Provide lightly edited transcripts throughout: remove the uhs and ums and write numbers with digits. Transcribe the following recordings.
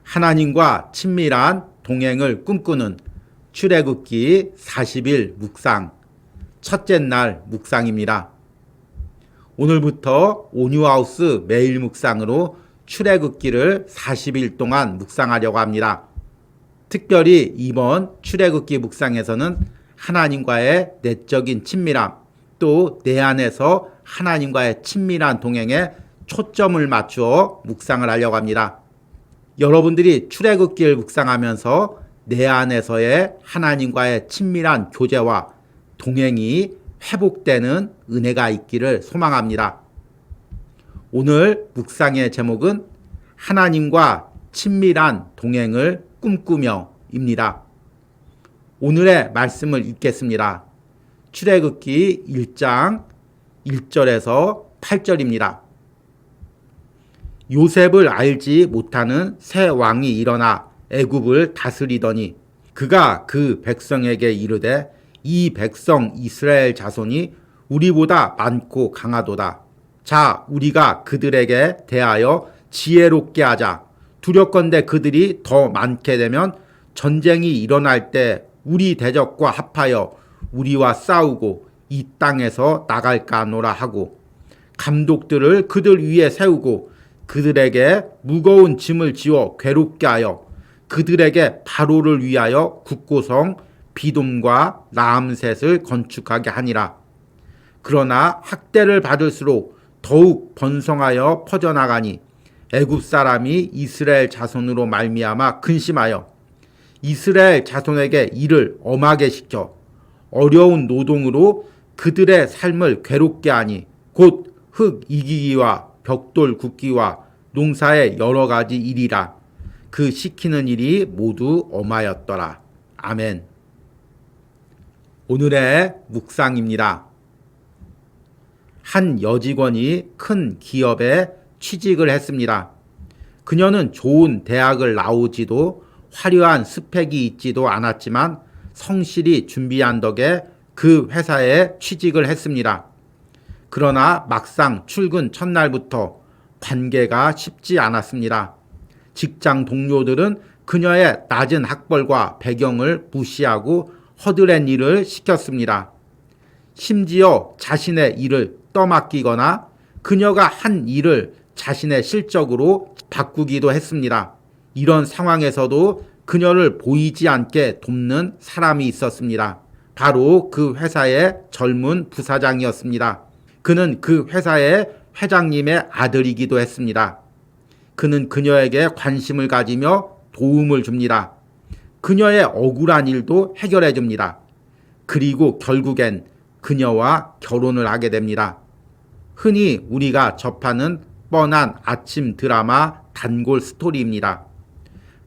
하나님과 친밀한 동행을 꿈꾸는 출애굽기 40일 묵상 첫째 날 묵상입니다. 오늘부터 온유하우스 매일 묵상으로 출애굽기를 40일 동안 묵상하려고 합니다. 특별히 이번 출애굽기 묵상에서는 하나님과의 내적인 친밀함, 또 내 안에서 하나님과의 친밀한 동행에 초점을 맞추어 묵상을 하려고 합니다. 여러분들이 출애굽기를 묵상하면서 내 안에서의 하나님과의 친밀한 교제와 동행이 회복되는 은혜가 있기를 소망합니다. 오늘 묵상의 제목은 하나님과 친밀한 동행을 꿈꾸며입니다. 오늘의 말씀을 읽겠습니다. 출애굽기 1장 1절에서 8절입니다. 요셉을 알지 못하는 새 왕이 일어나 애굽을 다스리더니 그가 그 백성에게 이르되 이 백성 이스라엘 자손이 우리보다 많고 강하도다. 자, 우리가 그들에게 대하여 지혜롭게 하자. 두렵건대 그들이 더 많게 되면 전쟁이 일어날 때 우리 대적과 합하여 우리와 싸우고 이 땅에서 나갈까 하노라 하고 감독들을 그들 위에 세우고 그들에게 무거운 짐을 지워 괴롭게 하여 그들에게 바로를 위하여 국고성 비돔과 라암셋을 건축하게 하니라. 그러나 학대를 받을수록 더욱 번성하여 퍼져나가니 애굽 사람이 이스라엘 자손으로 말미암아 근심하여 이스라엘 자손에게 일을 엄하게 시켜 어려운 노동으로 그들의 삶을 괴롭게 하니 곧 흙 이기기와 벽돌 굽기와 농사의 여러 가지 일이라. 그 시키는 일이 모두 엄하였더라. 아멘. 오늘의 묵상입니다. 한 여직원이 큰 기업에 취직을 했습니다. 그녀는 좋은 대학을 나오지도 화려한 스펙이 있지도 않았지만 성실히 준비한 덕에 그 회사에 취직을 했습니다. 그러나 막상 출근 첫날부터 관계가 쉽지 않았습니다. 직장 동료들은 그녀의 낮은 학벌과 배경을 무시하고 허드렛 일을 시켰습니다. 심지어 자신의 일을 떠맡기거나 그녀가 한 일을 자신의 실적으로 바꾸기도 했습니다. 이런 상황에서도 그녀를 보이지 않게 돕는 사람이 있었습니다. 바로 그 회사의 젊은 부사장이었습니다. 그는 그 회사의 회장님의 아들이기도 했습니다. 그는 그녀에게 관심을 가지며 도움을 줍니다. 그녀의 억울한 일도 해결해 줍니다. 그리고 결국엔 그녀와 결혼을 하게 됩니다. 흔히 우리가 접하는 뻔한 아침 드라마 단골 스토리입니다.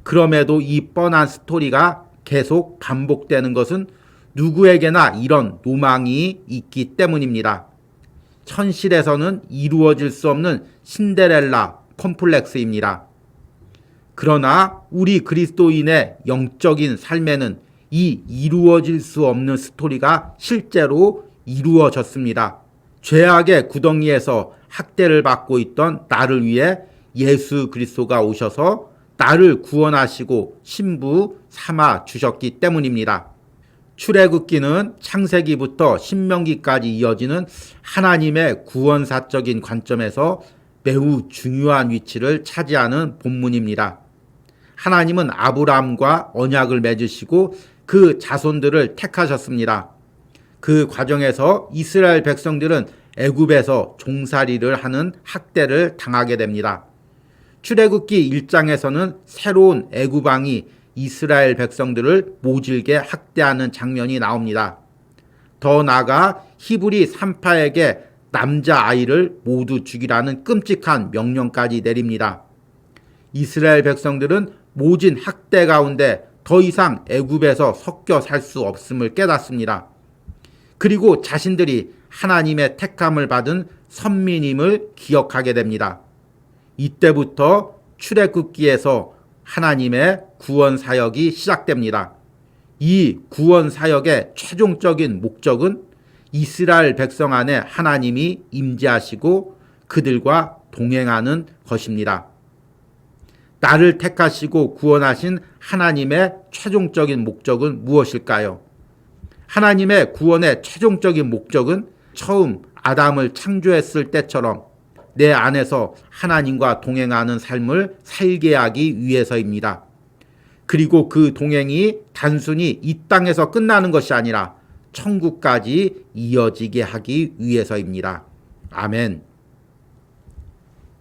그럼에도 이 뻔한 스토리가 계속 반복되는 것은 누구에게나 이런 로망이 있기 때문입니다. 현실에서는 이루어질 수 없는 신데렐라 콤플렉스입니다. 그러나 우리 그리스도인의 영적인 삶에는 이 이루어질 수 없는 스토리가 실제로 이루어졌습니다. 죄악의 구덩이에서 학대를 받고 있던 나를 위해 예수 그리스도가 오셔서 나를 구원하시고 신부 삼아 주셨기 때문입니다. 출애굽기는 창세기부터 신명기까지 이어지는 하나님의 구원사적인 관점에서 매우 중요한 위치를 차지하는 본문입니다. 하나님은 아브라함과 언약을 맺으시고 그 자손들을 택하셨습니다. 그 과정에서 이스라엘 백성들은 애굽에서 종살이를 하는 학대를 당하게 됩니다. 출애굽기 1장에서는 새로운 애굽 왕이 이스라엘 백성들을 모질게 학대하는 장면이 나옵니다. 더 나아가 히브리 산파에게 남자아이를 모두 죽이라는 끔찍한 명령까지 내립니다. 이스라엘 백성들은 모진 학대 가운데 더 이상 애굽에서 섞여 살 수 없음을 깨닫습니다. 그리고 자신들이 하나님의 택함을 받은 선민임을 기억하게 됩니다. 이때부터 출애굽기에서 하나님의 구원 사역이 시작됩니다. 이 구원 사역의 최종적인 목적은 이스라엘 백성 안에 하나님이 임재하시고 그들과 동행하는 것입니다. 나를 택하시고 구원하신 하나님의 최종적인 목적은 무엇일까요? 하나님의 구원의 최종적인 목적은 처음 아담을 창조했을 때처럼 내 안에서 하나님과 동행하는 삶을 살게 하기 위해서입니다. 그리고 그 동행이 단순히 이 땅에서 끝나는 것이 아니라 천국까지 이어지게 하기 위해서입니다. 아멘.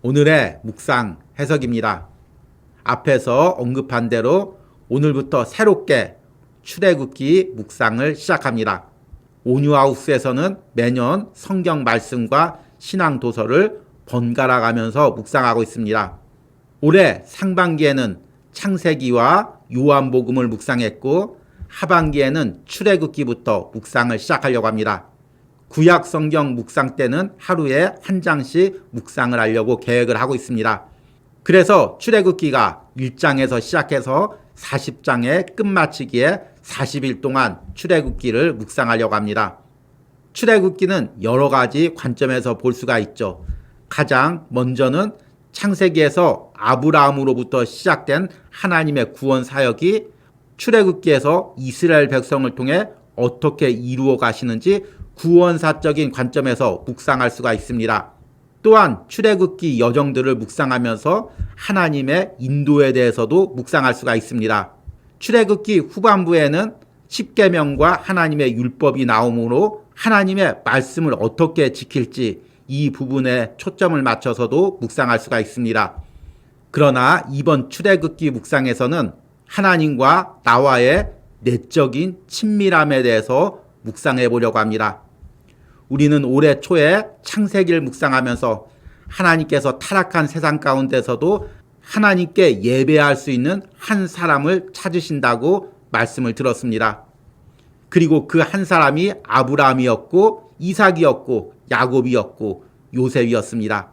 오늘의 묵상 해석입니다. 앞에서 언급한 대로 오늘부터 새롭게 출애굽기 묵상을 시작합니다. 온유하우스에서는 매년 성경 말씀과 신앙 도서를 번갈아 가면서 묵상하고 있습니다. 올해 상반기에는 창세기와 요한복음을 묵상했고 하반기에는 출애굽기부터 묵상을 시작하려고 합니다. 구약 성경 묵상 때는 하루에 한 장씩 묵상을 하려고 계획을 하고 있습니다. 그래서 출애굽기가 1장에서 시작해서 40장에 끝마치기에 40일 동안 출애굽기를 묵상하려고 합니다. 출애굽기는 여러 가지 관점에서 볼 수가 있죠. 가장 먼저는 창세기에서 아브라함으로부터 시작된 하나님의 구원 사역이 출애굽기에서 이스라엘 백성을 통해 어떻게 이루어 가시는지 구원사적인 관점에서 묵상할 수가 있습니다. 또한 출애굽기 여정들을 묵상하면서 하나님의 인도에 대해서도 묵상할 수가 있습니다. 출애굽기 후반부에는 십계명과 하나님의 율법이 나오므로 하나님의 말씀을 어떻게 지킬지 이 부분에 초점을 맞춰서도 묵상할 수가 있습니다. 그러나 이번 출애굽기 묵상에서는 하나님과 나와의 내적인 친밀함에 대해서 묵상해 보려고 합니다. 우리는 올해 초에 창세기를 묵상하면서 하나님께서 타락한 세상 가운데서도 하나님께 예배할 수 있는 한 사람을 찾으신다고 말씀을 들었습니다. 그리고 그 한 사람이 아브라함이었고 이삭이었고 야곱이었고 요셉이었습니다.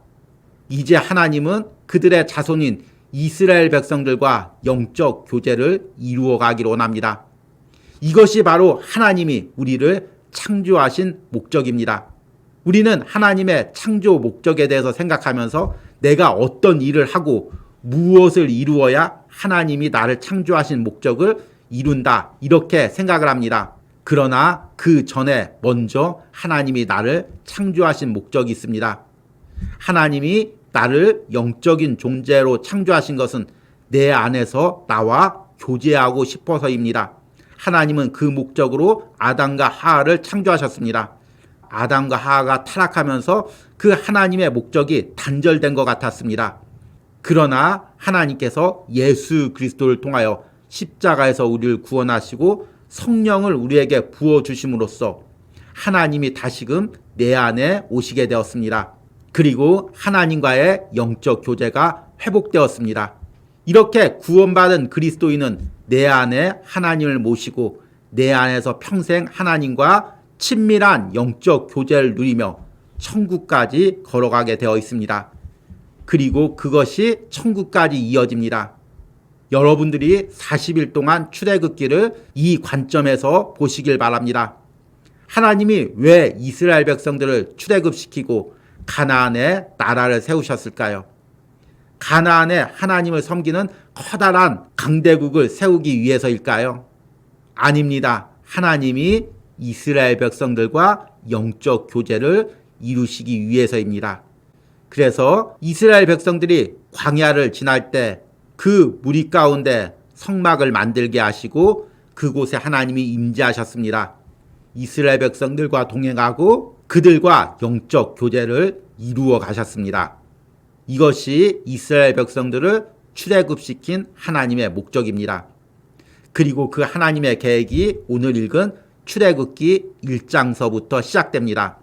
이제 하나님은 그들의 자손인 이스라엘 백성들과 영적 교제를 이루어 가기를 원합니다. 이것이 바로 하나님이 우리를 창조하신 목적입니다. 우리는 하나님의 창조 목적에 대해서 생각하면서 내가 어떤 일을 하고 무엇을 이루어야 하나님이 나를 창조하신 목적을 이룬다 이렇게 생각을 합니다. 그러나 그 전에 먼저 하나님이 나를 창조하신 목적이 있습니다. 하나님이 나를 영적인 존재로 창조하신 것은 내 안에서 나와 교제하고 싶어서입니다. 하나님은 그 목적으로 아담과 하와를 창조하셨습니다. 아담과 하와가 타락하면서 그 하나님의 목적이 단절된 것 같았습니다. 그러나 하나님께서 예수 그리스도를 통하여 십자가에서 우리를 구원하시고 성령을 우리에게 부어주심으로써 하나님이 다시금 내 안에 오시게 되었습니다. 그리고 하나님과의 영적 교제가 회복되었습니다. 이렇게 구원받은 그리스도인은 내 안에 하나님을 모시고 내 안에서 평생 하나님과 친밀한 영적 교제를 누리며 천국까지 걸어가게 되어 있습니다. 그리고 그것이 천국까지 이어집니다. 여러분들이 40일 동안 출애굽기를 이 관점에서 보시길 바랍니다. 하나님이 왜 이스라엘 백성들을 출애굽시키고 가나안에 나라를 세우셨을까요? 가나안에 하나님을 섬기는 커다란 강대국을 세우기 위해서일까요? 아닙니다. 하나님이 이스라엘 백성들과 영적 교제를 이루시기 위해서입니다. 그래서 이스라엘 백성들이 광야를 지날 때 그 무리 가운데 성막을 만들게 하시고 그곳에 하나님이 임재하셨습니다. 이스라엘 백성들과 동행하고 그들과 영적 교제를 이루어 가셨습니다. 이것이 이스라엘 백성들을 출애굽시킨 하나님의 목적입니다. 그리고 그 하나님의 계획이 오늘 읽은 출애굽기 1장서부터 시작됩니다.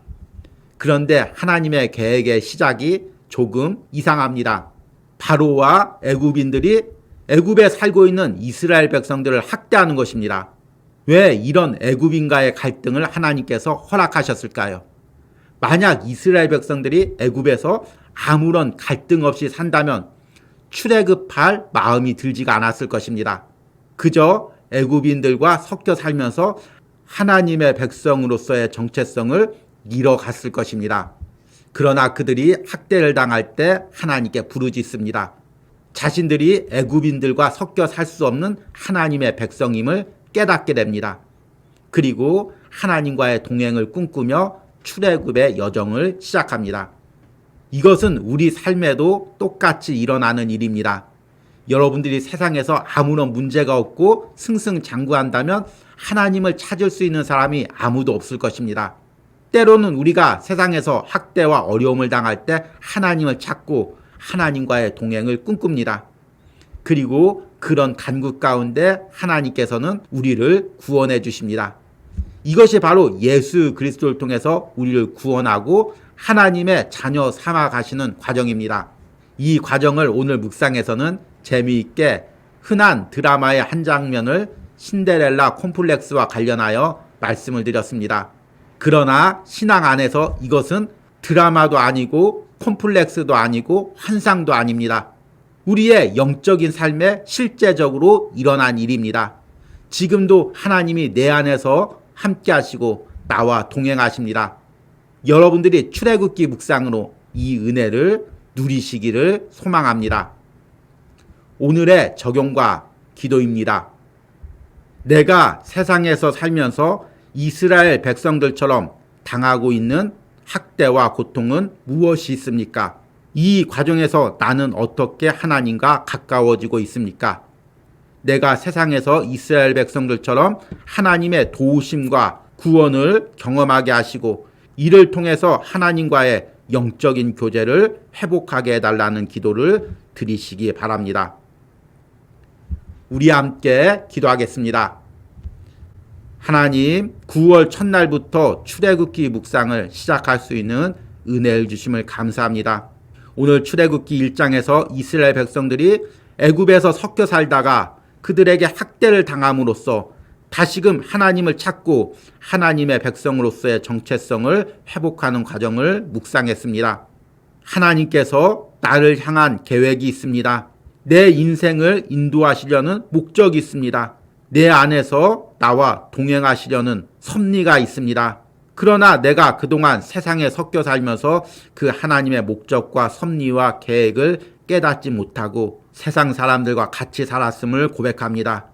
그런데 하나님의 계획의 시작이 조금 이상합니다. 바로와 애굽인들이 애굽에 살고 있는 이스라엘 백성들을 학대하는 것입니다. 왜 이런 애굽인과의 갈등을 하나님께서 허락하셨을까요? 만약 이스라엘 백성들이 애굽에서 아무런 갈등 없이 산다면 출애굽할 마음이 들지가 않았을 것입니다. 그저 애굽인들과 섞여 살면서 하나님의 백성으로서의 정체성을 잃어갔을 것입니다. 그러나 그들이 학대를 당할 때 하나님께 부르짖습니다. 자신들이 애굽인들과 섞여 살 수 없는 하나님의 백성임을 깨닫게 됩니다. 그리고 하나님과의 동행을 꿈꾸며 출애굽의 여정을 시작합니다. 이것은 우리 삶에도 똑같이 일어나는 일입니다. 여러분들이 세상에서 아무런 문제가 없고 승승장구한다면 하나님을 찾을 수 있는 사람이 아무도 없을 것입니다. 때로는 우리가 세상에서 학대와 어려움을 당할 때 하나님을 찾고 하나님과의 동행을 꿈꿉니다. 그리고 그런 간구 가운데 하나님께서는 우리를 구원해 주십니다. 이것이 바로 예수 그리스도를 통해서 우리를 구원하고 하나님의 자녀 삼아 가시는 과정입니다. 이 과정을 오늘 묵상에서는 재미있게 흔한 드라마의 한 장면을 신데렐라 콤플렉스와 관련하여 말씀을 드렸습니다. 그러나 신앙 안에서 이것은 드라마도 아니고 콤플렉스도 아니고 환상도 아닙니다. 우리의 영적인 삶에 실제적으로 일어난 일입니다. 지금도 하나님이 내 안에서 함께 하시고 나와 동행하십니다. 여러분들이 출애굽기 묵상으로 이 은혜를 누리시기를 소망합니다. 오늘의 적용과 기도입니다. 내가 세상에서 살면서 이스라엘 백성들처럼 당하고 있는 학대와 고통은 무엇이 있습니까? 이 과정에서 나는 어떻게 하나님과 가까워지고 있습니까? 내가 세상에서 이스라엘 백성들처럼 하나님의 도우심과 구원을 경험하게 하시고 이를 통해서 하나님과의 영적인 교제를 회복하게 해달라는 기도를 드리시기 바랍니다. 우리 함께 기도하겠습니다. 하나님, 9월 첫날부터 출애굽기 묵상을 시작할 수 있는 은혜를 주심을 감사합니다. 오늘 출애굽기 1장에서 이스라엘 백성들이 애굽에서 섞여 살다가 그들에게 학대를 당함으로써 다시금 하나님을 찾고 하나님의 백성으로서의 정체성을 회복하는 과정을 묵상했습니다. 하나님께서 나를 향한 계획이 있습니다. 내 인생을 인도하시려는 목적이 있습니다. 내 안에서 나와 동행하시려는 섭리가 있습니다. 그러나 내가 그동안 세상에 섞여 살면서 그 하나님의 목적과 섭리와 계획을 깨닫지 못하고 세상 사람들과 같이 살았음을 고백합니다.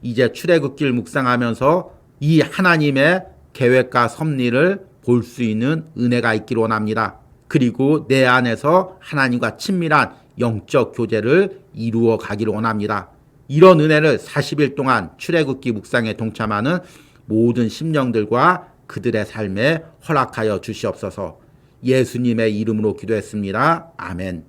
이제 출애굽기를 묵상하면서 이 하나님의 계획과 섭리를 볼 수 있는 은혜가 있기를 원합니다. 그리고 내 안에서 하나님과 친밀한 영적 교제를 이루어 가기를 원합니다. 이런 은혜를 40일 동안 출애굽기 묵상에 동참하는 모든 심령들과 그들의 삶에 허락하여 주시옵소서. 예수님의 이름으로 기도했습니다. 아멘.